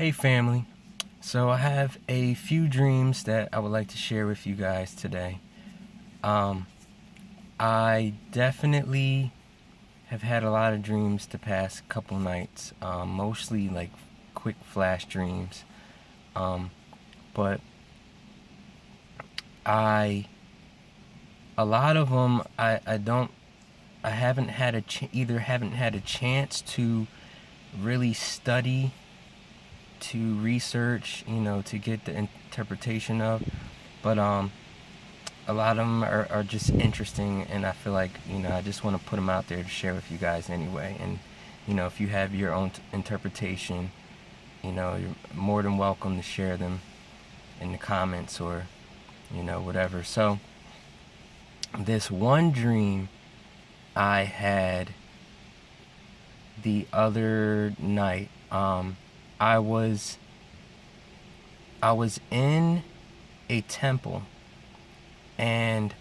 Hey family, so I have a few dreams that I would like to share with you guys today. Um, I definitely have had a lot of dreams the past couple nights, mostly like quick flash dreams. Um, but I, a lot of them, I haven't had either haven't had a chance to really study, to research, to get the interpretation of. But a lot of them are just interesting, and I feel like I just want to put them out there to share with you guys anyway. And if you have your own interpretation, you're more than welcome to share them in the comments or whatever. So this one dream I had the other night, I was in a temple, and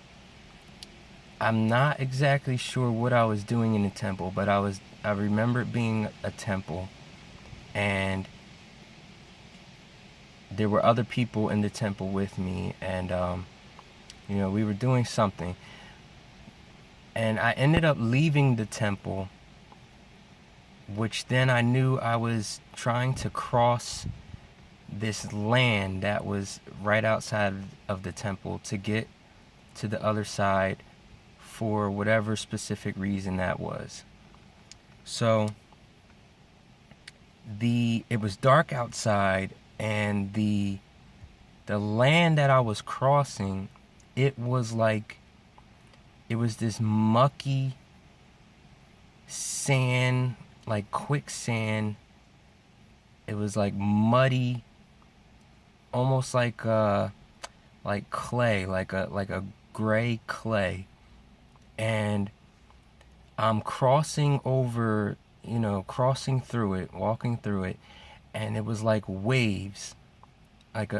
I'm not exactly sure what I was doing in the temple, but I remember it being a temple, and there were other people in the temple with me, and we were doing something, and I ended up leaving the temple, which then I knew I was trying to cross this land that was right outside of the temple to get to the other side for whatever specific reason that was. So it was dark outside, and the land that I was crossing, it was this mucky sand, like quicksand. It was like muddy, almost like clay, like a gray clay. And I'm crossing through it, walking through it, and it was like waves,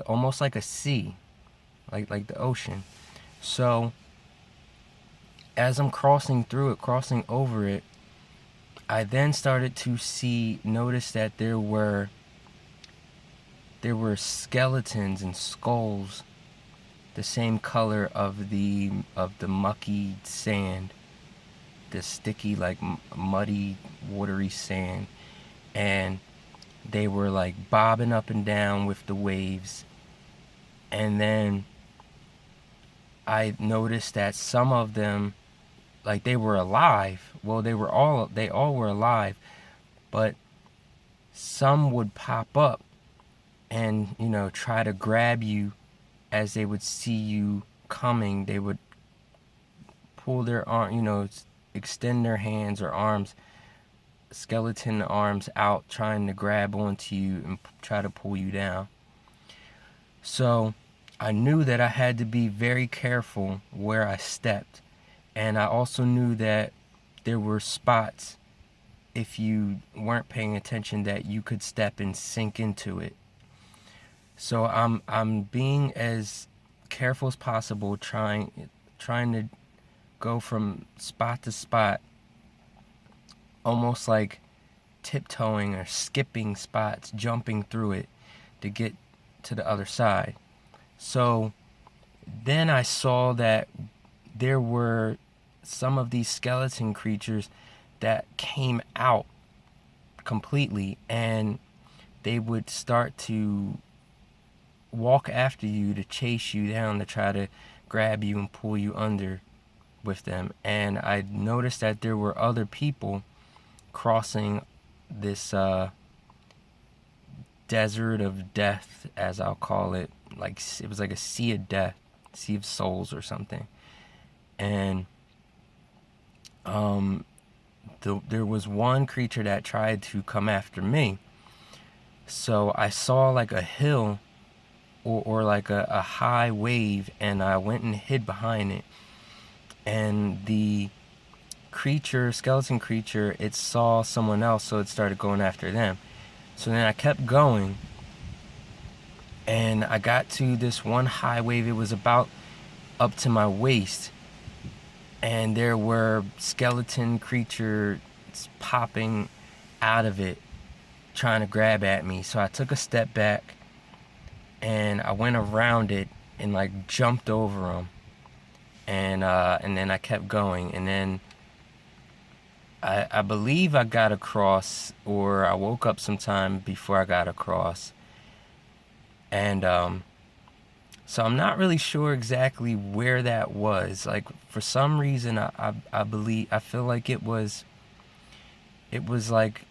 almost like a sea, like the ocean. So as I'm crossing through it, crossing over it, I then started to notice that there were skeletons and skulls, the same color of the mucky sand, the sticky, like muddy, watery sand, and they were like bobbing up and down with the waves. And then I noticed that some of them, like, they were alive. Well, they all were alive, but some would pop up and try to grab you as they would see you coming. They would pull their arm, extend their hands or arms, skeleton arms out, trying to grab onto you and try to pull you down. So I knew that I had to be very careful where I stepped, and I also knew that there were spots, if you weren't paying attention, that you could step and sink into it. So I'm being as careful as possible, trying to go from spot to spot, almost like tiptoeing or skipping spots, jumping through it to get to the other side. So then I saw that there were some of these skeleton creatures that came out completely, and they would start to walk after you, to chase you down, to try to grab you and pull you under with them. And I noticed that there were other people crossing this desert of death, as I'll call it. Like, it was like a sea of death, sea of souls or something. And there was one creature that tried to come after me. So I saw like a hill or like a high wave, and I went and hid behind it. And the skeleton creature, it saw someone else, so it started going after them. So then I kept going, and I got to this one high wave. It was about up to my waist, and there were skeleton creatures popping out of it, trying to grab at me. So I took a step back and I went around it and like jumped over him. And then I kept going, and then I believe I got across, or I woke up sometime before I got across. And so I'm not really sure exactly where that was. Like, for some reason, I feel like it was like,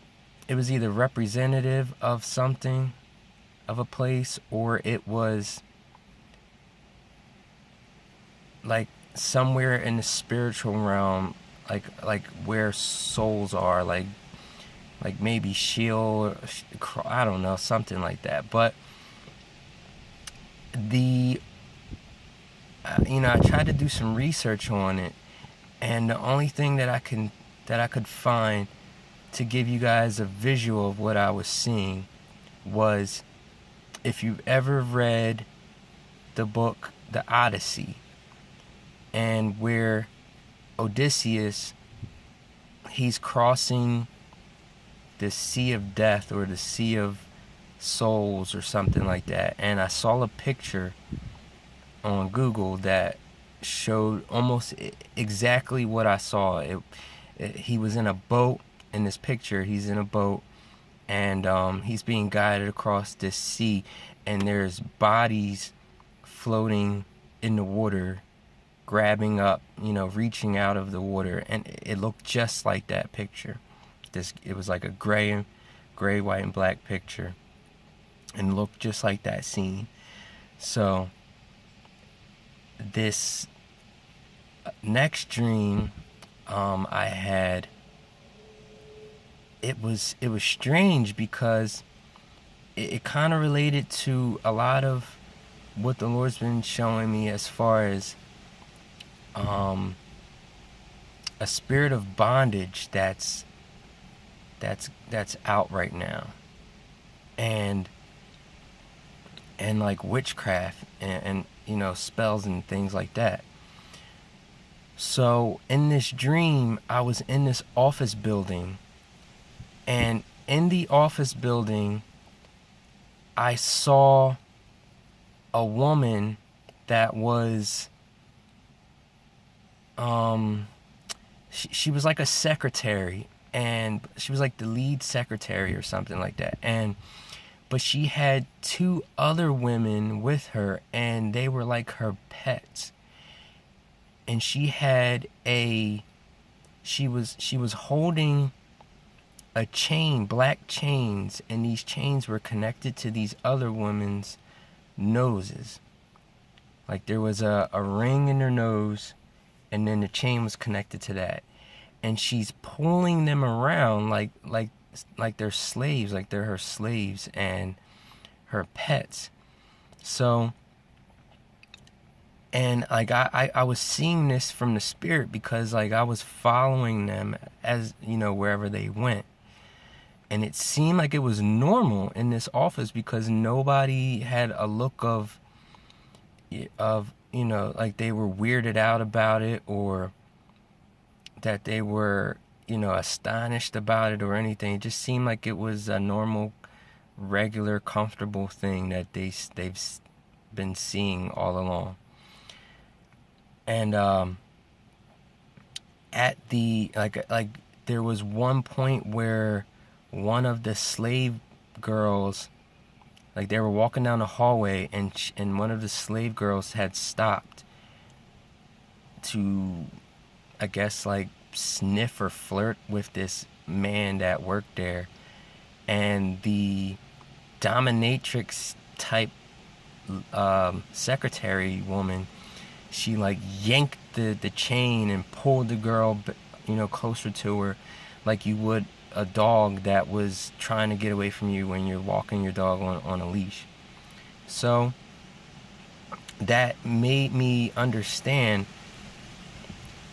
it was either representative of something, of a place, or it was like somewhere in the spiritual realm, like where souls are, like maybe Sheol, I don't know, something like that. But the I tried to do some research on it, and the only thing that I could find to give you guys a visual of what I was seeing was, if you've ever read the book The Odyssey, and where Odysseus, he's crossing the Sea of Death, or the Sea of Souls, or something like that. And I saw a picture on Google that showed almost exactly what I saw. He was in a boat. In this picture, he's in a boat, and he's being guided across this sea, and there's bodies floating in the water, grabbing up, reaching out of the water, and it looked just like that picture. It was like a gray, white, and black picture, and looked just like that scene. So this next dream I had, it was strange, because it kind of related to a lot of what the Lord's been showing me, as far as a spirit of bondage that's out right now, and like witchcraft, and spells and things like that. So in this dream, I was in this office building, and in the office building, I saw a woman that was she was like a secretary, and she was like the lead secretary or something like that. But she had two other women with her, and they were like her pets. And she was holding a chain, black chains, and these chains were connected to these other women's noses. Like, there was a ring in her nose, and then the chain was connected to that. And she's pulling them around like they're slaves, like they're her slaves and her pets. So, and like I was seeing this from the spirit, because like I was following them, as wherever they went. And it seemed like it was normal in this office, because nobody had a look of like they were weirded out about it, or that they were astonished about it or anything. It just seemed like it was a normal, regular, comfortable thing that they've been seeing all along. And at the like there was one point where one of the slave girls, like, they were walking down the hallway, and one of the slave girls had stopped to, I guess, like, sniff or flirt with this man that worked there. And the dominatrix type secretary woman, she like yanked the chain and pulled the girl closer to her, like you would a dog that was trying to get away from you when you're walking your dog on a leash. So that made me understand,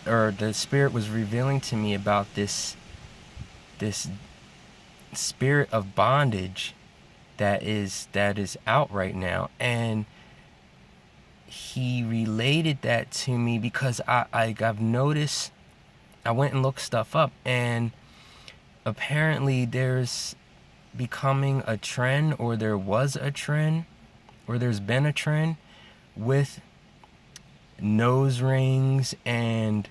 or the Spirit was revealing to me about this spirit of bondage that is out right now. And he related that to me because I've noticed, I went and looked stuff up, and apparently there's becoming a trend, or there was a trend, or there's been a trend with nose rings and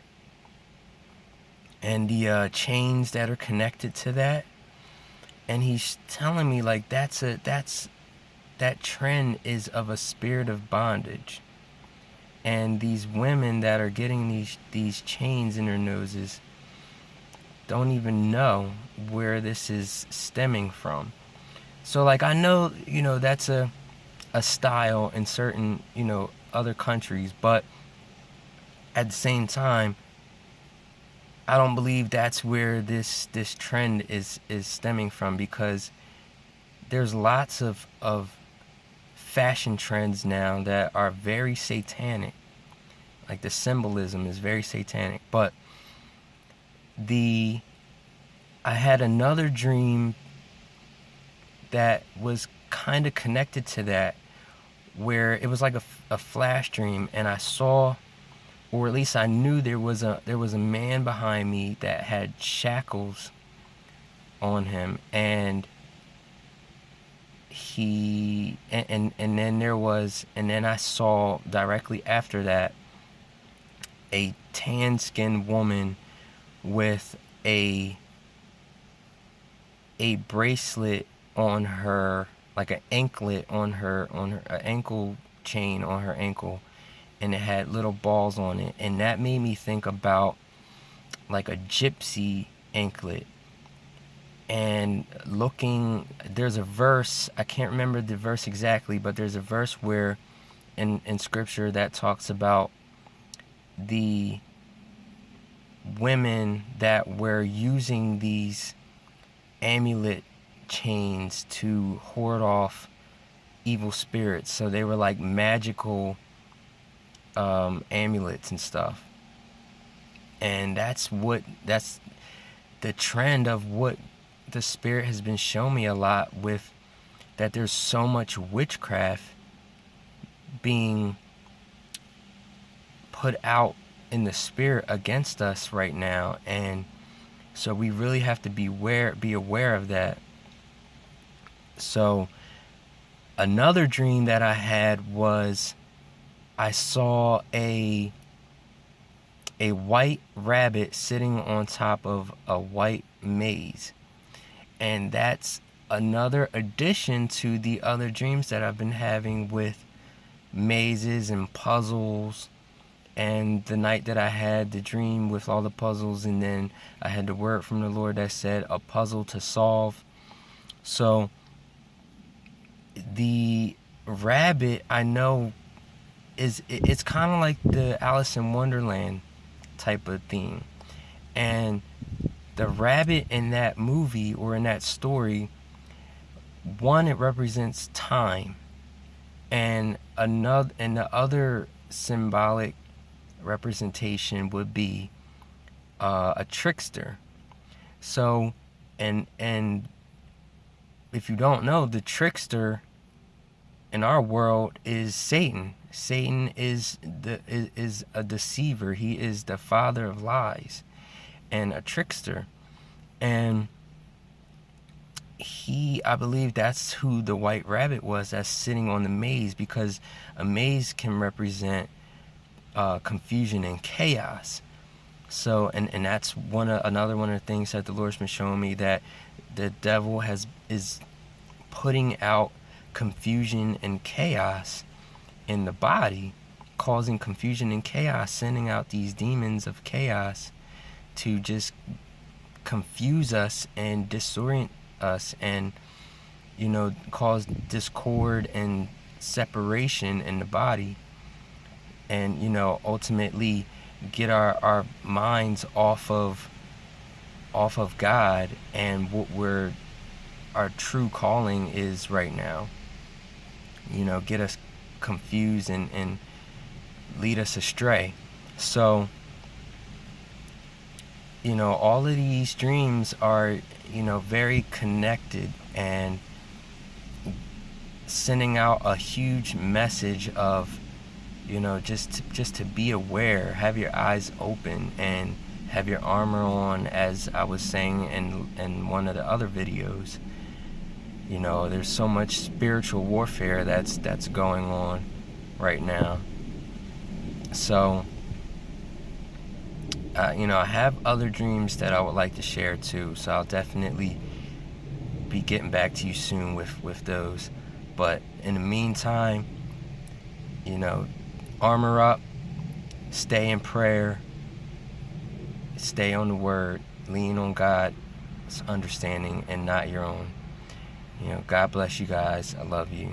the chains that are connected to that. And he's telling me like that trend is of a spirit of bondage. And these women that are getting these chains in their noses don't even know where this is stemming from. So like, I know, that's a style in certain, other countries, but at the same time, I don't believe that's where this trend is stemming from, because there's lots of fashion trends now that are very satanic. Like, the symbolism is very satanic. But I had another dream that was kind of connected to that, where it was like a flash dream, and I saw, or at least I knew, there was a man behind me that had shackles on him, and then I saw directly after that a tan-skinned woman with a bracelet on her, like an anklet on her an ankle chain on her ankle, and it had little balls on it, and that made me think about like a gypsy anklet. And there's a verse, I can't remember the verse exactly, but there's a verse where in scripture that talks about the women that were using these amulet chains to ward off evil spirits. So they were like magical amulets and stuff. And that's the trend of what the Spirit has been showing me a lot with, that there's so much witchcraft being put out in the Spirit against us right now. And so we really have to be aware of that. So another dream that I had was I saw a white rabbit sitting on top of a white maze. And that's another addition to the other dreams that I've been having with mazes and puzzles. And the night that I had the dream with all the puzzles, and then I had the word from the Lord that said a puzzle to solve. So the rabbit, I know, it's kind of like the Alice in Wonderland type of theme. And the rabbit in that movie, or in that story, one, it represents time, and the other symbolic representation would be a trickster. So, and if you don't know, the trickster in our world is Satan. Satan is a deceiver. He is the father of lies and a trickster. And I believe that's who the white rabbit was that's sitting on the maze, because a maze can represent confusion and chaos. So, and that's another one of the things that the Lord's been showing me, that the devil is putting out confusion and chaos in the body, causing confusion and chaos, sending out these demons of chaos to just confuse us and disorient us, and cause discord and separation in the body, and ultimately get our minds off of God and what our true calling is right now. Get us confused and lead us astray. So all of these dreams are very connected, and sending out a huge message of just to be aware, have your eyes open, and have your armor on, as I was saying in one of the other videos. You know, there's so much spiritual warfare that's going on right now. So, you know, I have other dreams that I would like to share too. So I'll definitely be getting back to you soon with those. But in the meantime, you know, armor up, stay in prayer, stay on the word, lean on God's understanding and not your own. You know, God bless you guys. I love you.